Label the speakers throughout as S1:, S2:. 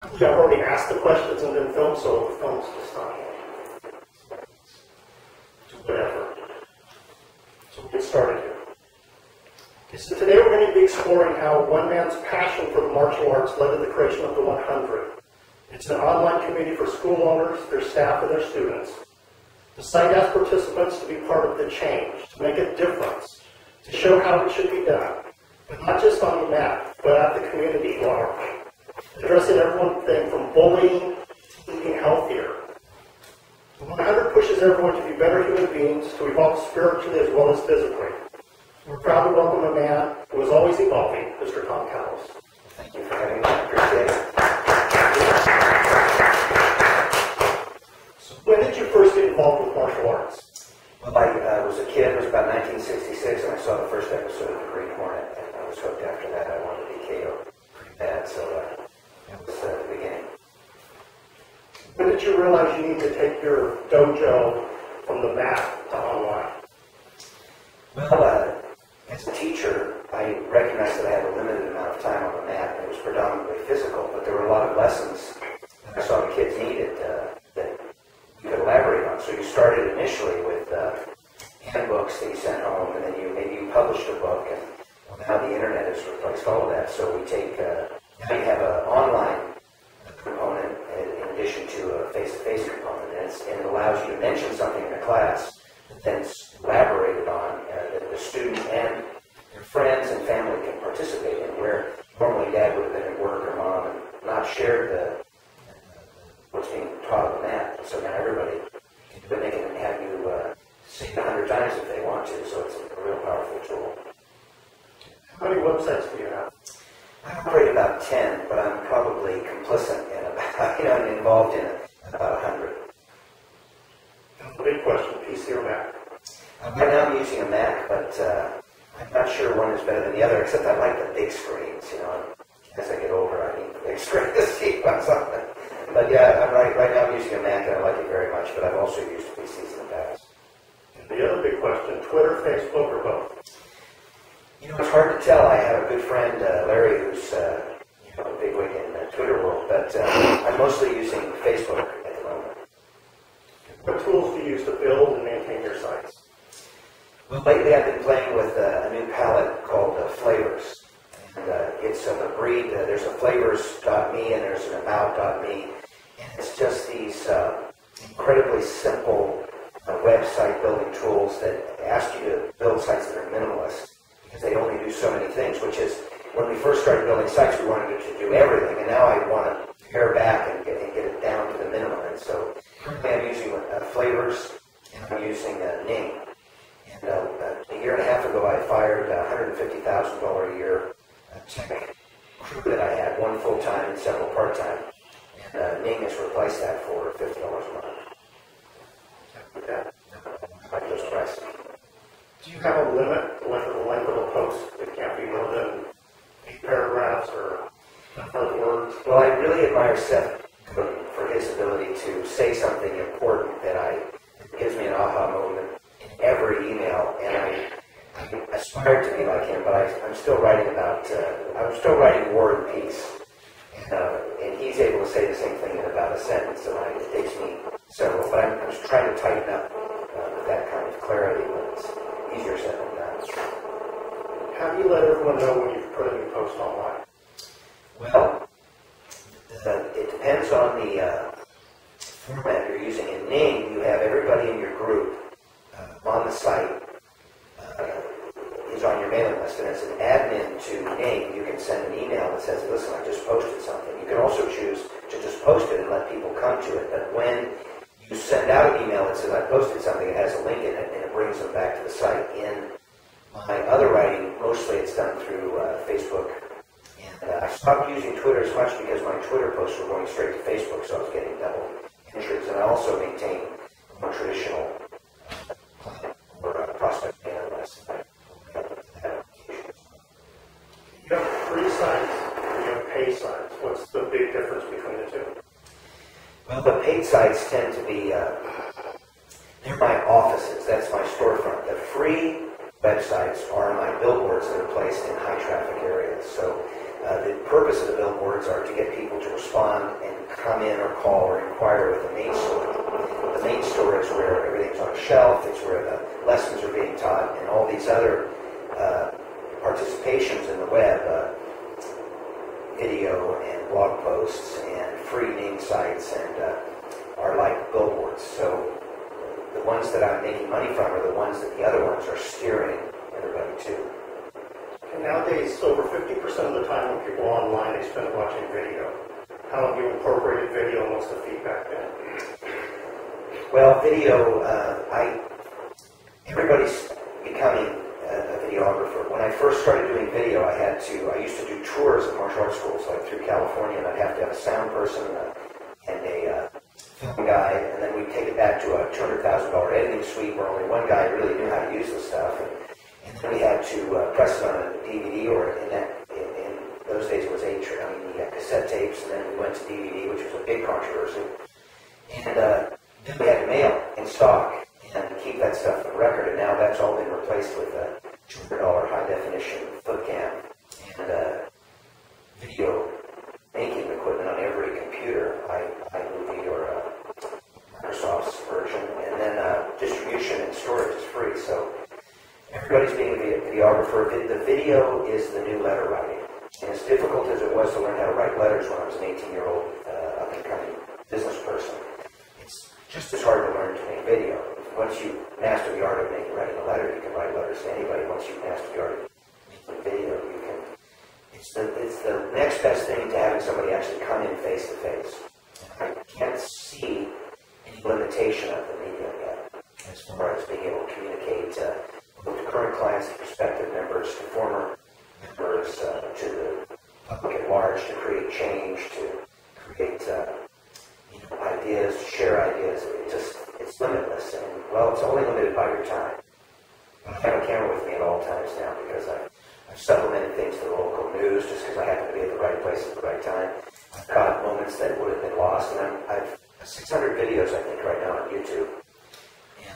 S1: I've already asked the questions and been filmed, so the film's just not whatever. So we'll get started here. Okay, so today we're going to be exploring how one man's passion for martial arts led to the creation of the 100. It's an online community for school owners, their staff, and their students. The site asks participants to be part of the change, to make a difference, to show how it should be done, but not just on the mat, but at the community large, addressing everything from bullying to eating healthier. The 100 pushes everyone to be better human beings, to evolve spiritually as well as physically. We're proud to welcome a man who is always evolving, Mr. Tom Callos.
S2: Thank you for having me. I appreciate it.
S1: So when did you first get involved with martial arts?
S2: Well, I was a kid. It was about 1966, and I saw the first episode of the Great Hornet, and I was hooked after that. I wanted to be KO pretty bad, so that was the beginning.
S1: When did you realize you needed to take your dojo from the mat to online?
S2: Well, as a teacher, I recognized that I had a limited amount of time on the mat, and it was predominantly physical, but there were a lot of lessons that I saw the kids needed that you could elaborate on. So you started initially with handbooks that you sent home, and then maybe you published a book, and well, now the internet has replaced all of that. So we take, now you have an online component in addition to a face-to-face component, and it allows you to mention something in a class that then is elaborated on, that the student and their friends and family can participate in, where normally dad would have been at work or mom and not shared what's being taught on the mat. So now everybody can do it. They can have you say it 100 times if they want to, so it's a real powerful tool.
S1: How many websites do you have?
S2: I operate about 10, but I'm probably complicit in about, I'm involved in about 100.
S1: The big question, PC or Mac?
S2: Right now I'm using a Mac, but I'm not sure one is better than the other, except I like the big screens, As I get older, I need the big screen to see what's on it. But yeah, right now I'm using a Mac, and I like it very much, but I've also used PCs in the past.
S1: And the other big question, Twitter, Facebook, or both?
S2: It's hard to tell. I have a good friend, Larry, who's a bigwig in the Twitter world, but I'm mostly using Facebook at the moment.
S1: What tools do you use to build and maintain your sites?
S2: Well, lately I've been playing with a new palette called Flavors. And it's of a breed, there's a flavors.me and there's an about.me. And it's just these incredibly simple website building tools that ask you to build sites that are minimalist, because they only do so many things, which is, when we first started building sites, we wanted to do everything, and now I want to pare back and get it down to the minimum. And so currently I'm using Flavors, and I'm using Ning. And a year and a half ago, I fired $150,000 a year tech crew that I had, one full-time and several part-time. And Ning has replaced that for $50 a month.
S1: Okay.
S2: I like those prices.
S1: Do you have a limit, the length of a post? It can't be more than 8 paragraphs or 100 words?
S2: Well, I really admire Seth Godin for his ability to say something important that gives me an aha moment in every email, and I aspire to be like him, but I'm still writing War and Peace, and he's able to say the same thing in about a sentence, and it takes me several, but I'm just trying to tighten up with that kind of clarity, but it's easier said than done.
S1: How do you let everyone know when you've put a new post online?
S2: Well, it depends on the format you're using. In Ning, you have everybody in your group on the site is on your mailing list, and as an admin to Ning, you can send an email that says, listen, I just posted something. You can also choose to just post it and let people come to it, but when you send out an email that says, I posted something, it has a link in it, and it brings them back to the site. In my other writing, mostly it's done through Facebook. And I stopped using Twitter as much because my Twitter posts were going straight to Facebook, so I was getting double entries. And I also maintain a more traditional client or prospect mailing list.
S1: You have free sites and you have pay sites. What's the big difference between the two?
S2: Well, the paid sites tend to be, they're my offices. That's my storefront. The free websites are my billboards that are placed in high traffic areas. So The purpose of the billboards are to get people to respond and come in or call or inquire with the main store. The main store is where everything's on a shelf, it's where the lessons are being taught, and all these other participations in the web, video and blog posts and free name sites and are like billboards. So the ones that I'm making money from are the ones that the other ones are steering everybody to.
S1: And nowadays, over 50% of the time when people are online, they spend watching video. How have you incorporated video and what's the feedback been?
S2: Well, video, everybody's becoming a videographer. When I first started doing video, I used to do tours of martial arts schools, like through California, and I'd have to have a sound person and a film guy, and then we'd take it back to a $200,000 editing suite where only one guy really knew how to use the stuff. And then we had to press it on a DVD, or in those days it was 8-track. I mean, you had cassette tapes, and then we went to DVD, which was a big controversy. And then we had to mail in stock and keep that stuff on record, and now that's all been replaced with a $200 high-definition foot cam and video making equipment on every computer, iMovie or Microsoft's version, and then distribution and storage is free, so everybody's being a videographer. The video is the new letter writing, and as difficult as it was to learn how to write letters when I was an 18-year-old up-and-coming business person, it's just as hard to learn to make video. Once you master the art of writing a letter, you can write letters to anybody. Once you master the art of making video, you can. It's the next best thing to having somebody actually come in face to face. I can't see any limitation of the medium yet, as far as being able to communicate both to current clients, to prospective members, to former members, to the public at large, to create change, to create ideas, to share ideas. It's limitless, and well, it's only limited by your time. I have a camera with me at all times now because I've supplemented things to the local news just because I happen to be at the right place at the right time. I've caught moments that would have been lost, and I've 600 videos, I think, right now on YouTube.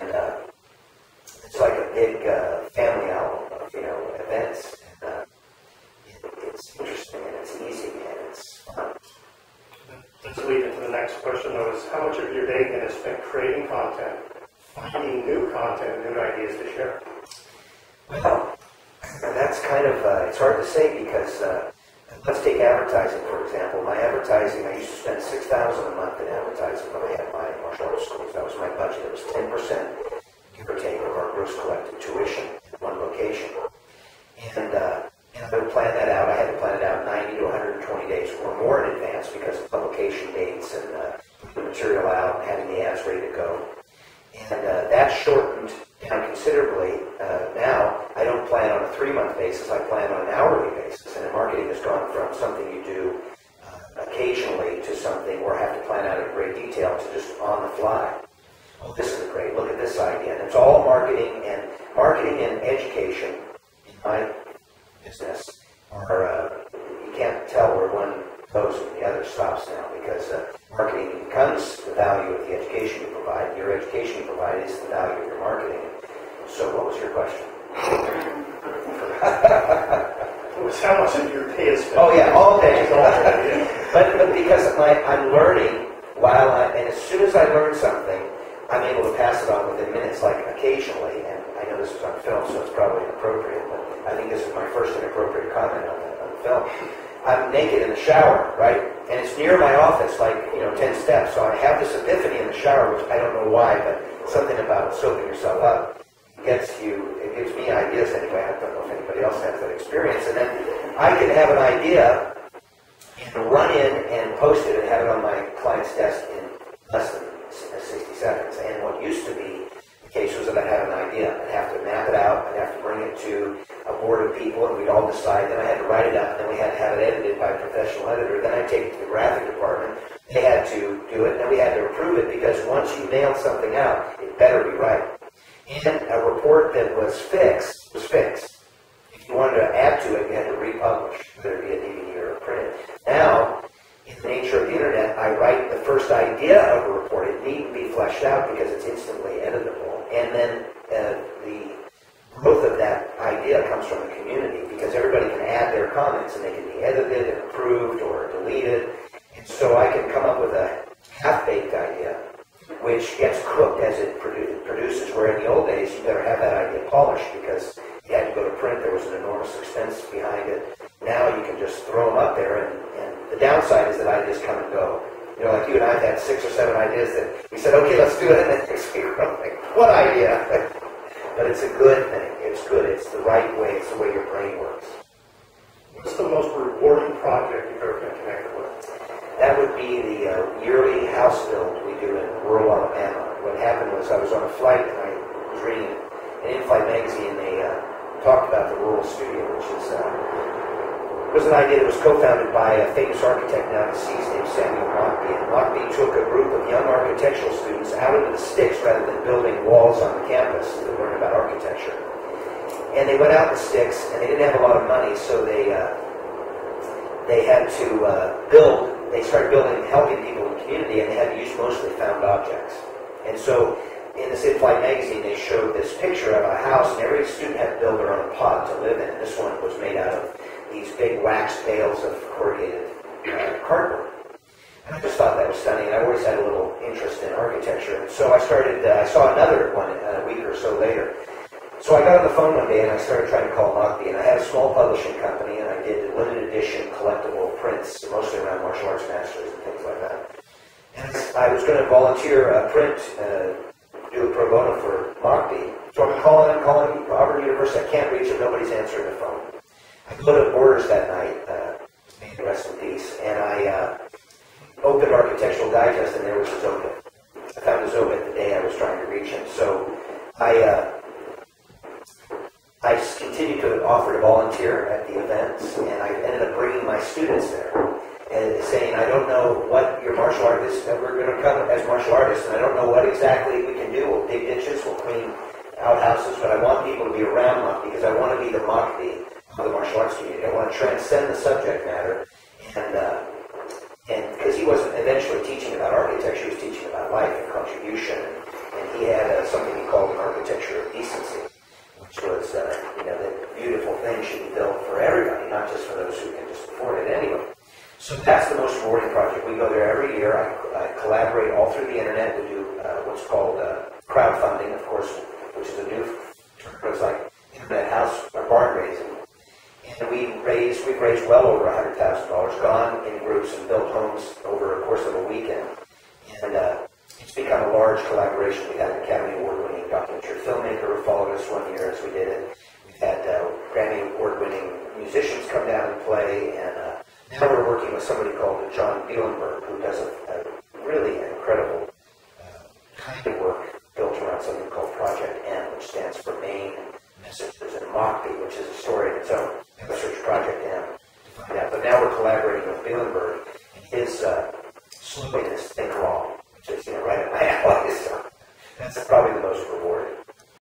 S2: And it's like a big family album of, events. And it's interesting, and it's easy, and it's fun.
S1: Let's lead into the next question, though, is how much of your day is spent creating content, finding new content, new ideas to share?
S2: Well, that's kind of, it's hard to say because, let's take advertising, for example. My advertising, I used to spend $6,000 a month in advertising when I had my martial arts schools. That was my budget. It was 10%, give or take, of our gross collected tuition in one location. And I would plan that out. I had to plan it out 90 to 120 days or more in advance because of publication dates and putting the material out and having the ads ready to go. And that shortened down considerably. Now, I don't plan on a 3-month basis. I plan on an hourly basis. And marketing has gone from something you do occasionally to something where I have to plan out in great detail to just on the fly. Oh, this is great. Look at this idea. And it's all marketing and education in my business are, you can't tell where one goes and the other stops now because marketing becomes the value of the education you provide. Your education you provide is the value of your marketing. So what was your question?
S1: It was how much of your day is spent?
S2: Oh yeah, all day. but because I'm learning and as soon as I learn something, I'm able to pass it on within minutes, like occasionally, and I know this is on film, so it's probably inappropriate, but I think this is my first inappropriate comment on the film. I'm naked in the shower, right? And it's near my office, like, 10 steps. So I have this epiphany in the shower, which I don't know why, but something about soaping yourself up it gives me ideas anyway. I don't know if anybody else has that experience. And then I can have an idea and run in and post it and have it on my client's desk in less than 60 seconds. And what used to be the case was that I'd have an idea. I'd have to map it out. I'd have to bring it to a board of people, and we'd all decide. Then I had to write it up. Then we had to have it edited by a professional editor. Then I'd take it to the graphic department. They had to do it. Then we had to approve it because once you mailed something out, it better be right. And a report that was fixed was fixed. If you wanted to add to it, you had to republish, whether it be a DVD or a print. Now, in the nature of the internet, I write the first idea of a report. It needn't be fleshed out because it's instantly editable. And then the growth of that idea comes from the community because everybody can add their comments and they can be edited come up with a half-baked idea, which gets cooked as it produces, where in the old days you better have that idea polished because you had to go to print. There was an enormous expense behind it. Now you can just throw them up there, and the downside is that ideas come and go. You know, like you and I have had 6 or 7 ideas that we said, okay, let's do it, and then next week we're like, what idea? But it's a good thing. It's good. It's the right way. It's the way your brain works.
S1: What's the most rewarding project you've ever been connected with?
S2: That would be the yearly house build we do in rural Alabama. What happened was I was on a flight and I was reading an in-flight magazine. They talked about the rural studio, which was an idea that was co-founded by a famous architect now deceased named Samuel Mockbee. And Mockbee took a group of young architectural students out into the sticks rather than building walls on the campus to learn about architecture. And they went out in the sticks, and they didn't have a lot of money, so they had to build. They started building, helping people in the community, and they had to use mostly found objects. And so in this in-flight magazine, they showed this picture of a house, and every student had to build their own pod to live in. And this one was made out of these big wax bales of corrugated cardboard. And I just thought that was stunning, and I always had a little interest in architecture. And so I saw another one a week or so later. So I got on the phone one day, and I started trying to call Mockbee, and I had a small publishing company, and I did limited edition collectible prints, mostly around martial arts masters and things like that. And I was going to volunteer print, do a pro bono for Mockbee. So I'm calling Auburn University. I can't reach him. Nobody's answering the phone. I go to Borders that night, may he rest in peace, and I opened Architectural Digest, and there was his obit. I found his obit the day I was trying to reach him. So I continued to offer to volunteer at the events, and I ended up bringing my students there and saying, I don't know what your martial artists, we're going to come as martial artists, and I don't know what exactly we can do. We'll dig ditches, we'll clean outhouses, but I want people to be around Mockbee because I want to be the Mockbee of the martial arts community. I want to transcend the subject matter, and because he wasn't eventually teaching about architecture, he was teaching about life and contribution, and he had something he called an architecture of decency, which was, that beautiful thing should be built for everybody, not just for those who can just afford it anyway. So that's the most rewarding project. We go there every year. I collaborate all through the internet. We do what's called crowdfunding, of course, which is a new term. It's like internet house or barn raising. And we've raised well over $100,000, gone in groups and built homes over a course of a weekend. And it's become a large collaboration. We had an Academy Award-winning documentary filmmaker who followed us one year as we did it. We've had Grammy Award-winning musicians come down and play, and now we're working with somebody called John Bielenberg, who does a really incredible kind of work built around something called Project M, which stands for Main Messages, and Mockbee, which is a story in its own. Search Project M to find out. But now we're collaborating with Bielenberg, and his slogan is